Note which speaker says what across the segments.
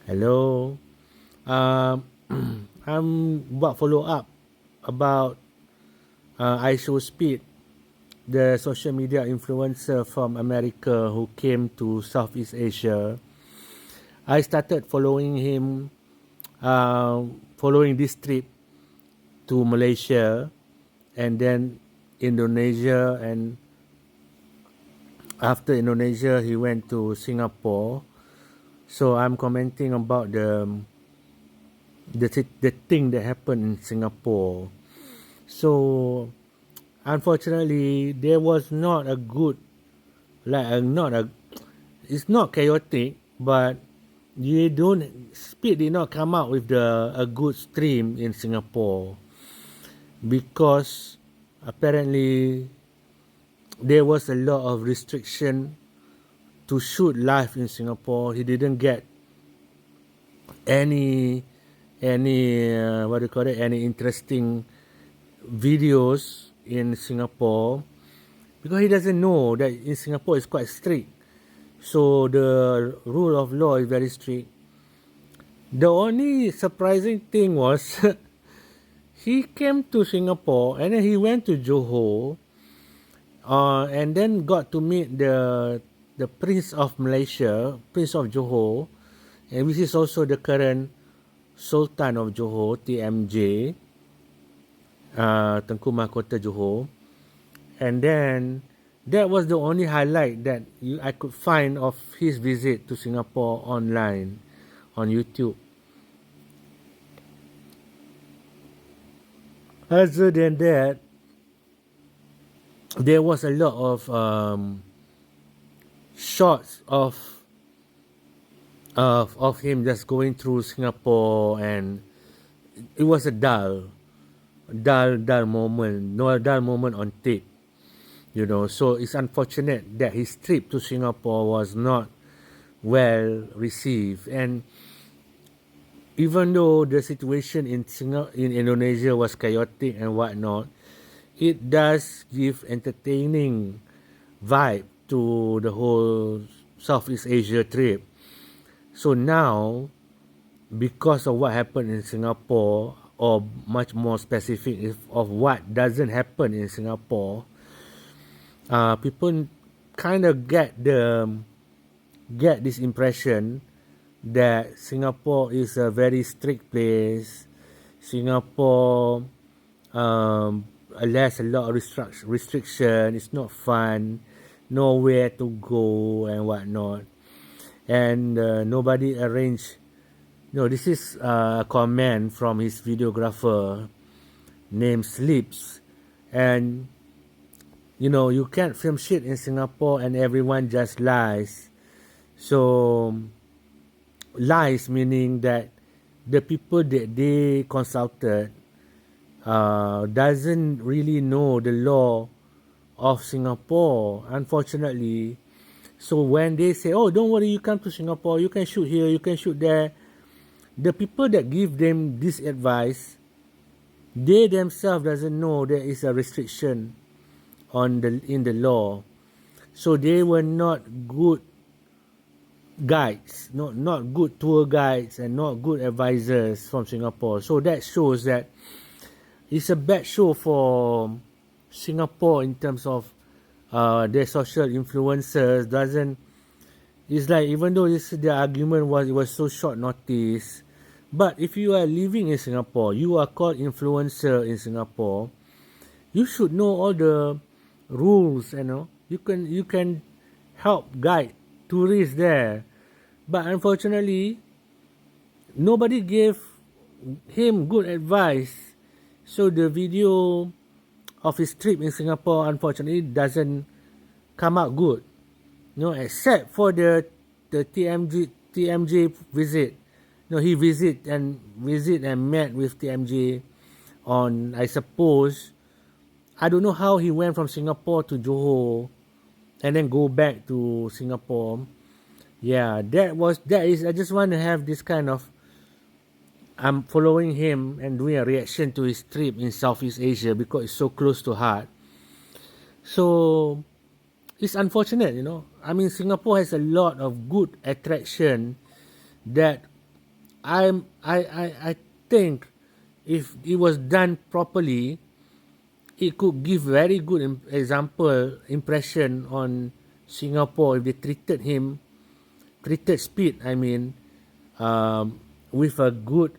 Speaker 1: Hello. Um, I'm buat follow up about iShowSpeed, the social media influencer from America who came to Southeast Asia. I started following him, following this trip to Malaysia and then Indonesia, and after Indonesia he went to Singapore. So I'm commenting about the thing that happened in Singapore. So unfortunately, there was not a good, not a, it's not chaotic, but you don't, Speed did not come out with a good stream in Singapore because apparently there was a lot of restriction to shoot live in Singapore. He didn't get any what do you call it, any interesting videos in Singapore because he doesn't know that in Singapore it's quite strict. So the rule of law is very strict. The only surprising thing was he came to Singapore and then he went to Johor, and then got to meet the Prince of Malaysia, Prince of Johor, and which is also the current Sultan of Johor, TMJ, Tengku Mahkota Johor. And then that was the only highlight that I could find of his visit to Singapore online on YouTube. Other than that, there was a lot of shots of him just going through Singapore, and it was a dull moment, no, a dull moment on tape. So it's unfortunate that his trip to Singapore was not well received. And even though the situation in Indonesia was chaotic and whatnot, it does give entertaining vibe to the whole Southeast Asia trip. So now, because of what happened in Singapore, or much more specific of what doesn't happen in Singapore, people kind of get this impression that Singapore is a very strict place. Singapore has a lot of restriction. It's not fun, nowhere to go and whatnot, and nobody arranged. No, this is a comment from his videographer named Sleeps, and you can't film shit in Singapore and everyone just lies. So lies meaning that the people that they consulted doesn't really know the law of Singapore, unfortunately. So when they say, oh, don't worry, you come to Singapore, you can shoot here, you can shoot there, the people that give them this advice, they themselves doesn't know there is a restriction in the law. So they were not good guides, not good tour guides, and not good advisors from Singapore. So that shows that it's a bad show for Singapore in terms of their social influencers. It's like, even though the argument was so short notice, but if you are living in Singapore, you are called influencer in Singapore, you should know all the rules. You can help guide tourists there. But unfortunately, nobody gave him good advice. So the video of his trip in Singapore, unfortunately, doesn't come out good. Except for the TMJ visit. He visit and met with TMJ on, I suppose, I don't know how he went from Singapore to Johor and then go back to Singapore. Yeah, that is, I just want to have this kind of, I'm following him and doing a reaction to his trip in Southeast Asia because it's so close to heart. So it's unfortunate, I mean, Singapore has a lot of good attraction that I think if it was done properly, it could give very good impression on Singapore if they treated Speed, I mean, with a good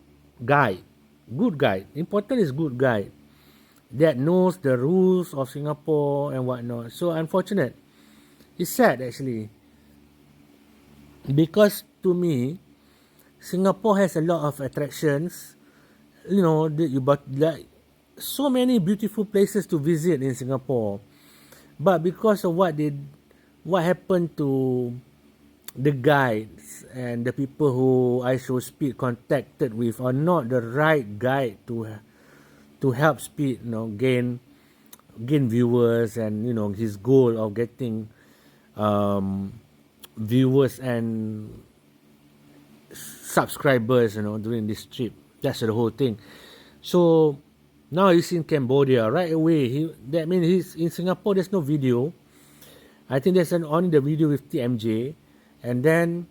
Speaker 1: guide. Good guide. Important is good guide that knows the rules of Singapore and whatnot. So unfortunate. It's sad actually. Because to me, Singapore has a lot of attractions. You know, but like so many beautiful places to visit in Singapore. But because of what happened to the guides and the people who I show Speed contacted with are not the right guide to help Speed, gain viewers and his goal of getting viewers and subscribers, during this trip. That's the whole thing. So now he's in Cambodia right away. That means he's in Singapore. There's no video. I think there's only the video with TMJ, and then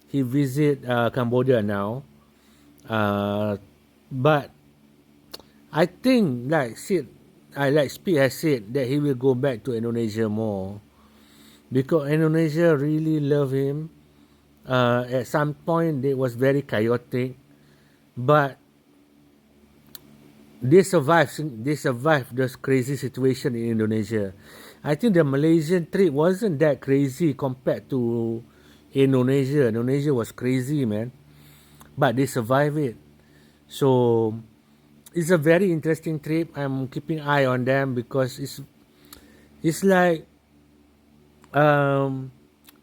Speaker 1: he visit Cambodia now. But I think like Speed has said that he will go back to Indonesia more because Indonesia really love him. At some point it was very chaotic, but they survived this crazy situation in Indonesia. I think the Malaysian trip wasn't that crazy compared to Indonesia. Indonesia was crazy, man, but they survived it. So it's a very interesting trip. I'm keeping eye on them because it's like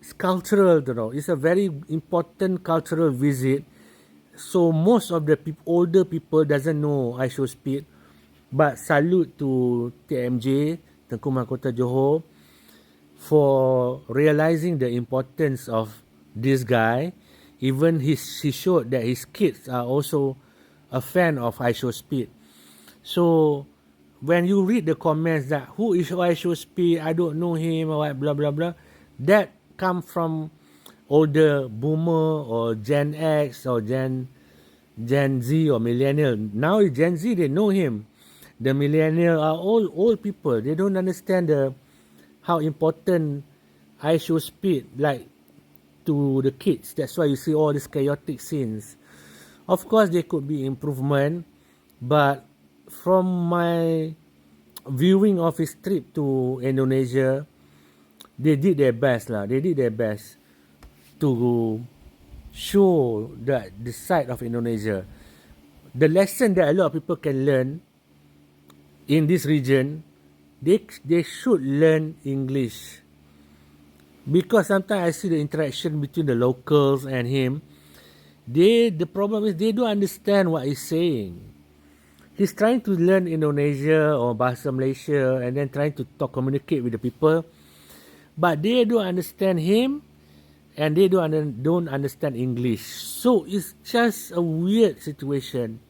Speaker 1: it's cultural, It's a very important cultural visit. So most of the older people doesn't know I Show Speed, but salute to TMJ, Tengku Mahkota Johor, for realizing the importance of this guy. Even he showed that his kids are also a fan of I Show Speed. So when you read the comments that who is I Show Speed, I don't know him, or blah blah blah, that come from older boomer or Gen X or Gen Z or millennial. Now Gen Z, they know him. The millennial are all old people. They don't understand how important I Show Speed like to the kids. That's why you see all these chaotic scenes. Of course, there could be improvement, but from my viewing of his trip to Indonesia, they did their best lah. They did their best to show the side of Indonesia. The lesson that a lot of people can learn in this region, they should learn English. Because sometimes I see the interaction between the locals and him. The problem is they don't understand what he's saying. He's trying to learn Indonesia or Bahasa Malaysia and then trying to communicate with the people. But they don't understand him and they don't understand English. So it's just a weird situation.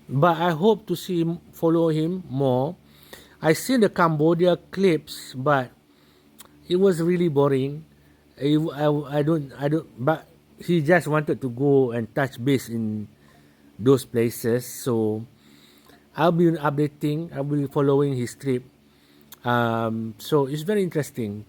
Speaker 1: But I hope to follow him more. I seen the Cambodia clips, but it was really boring. I don't. But he just wanted to go and touch base in those places. So I'll be updating. I'll be following his trip. So it's very interesting.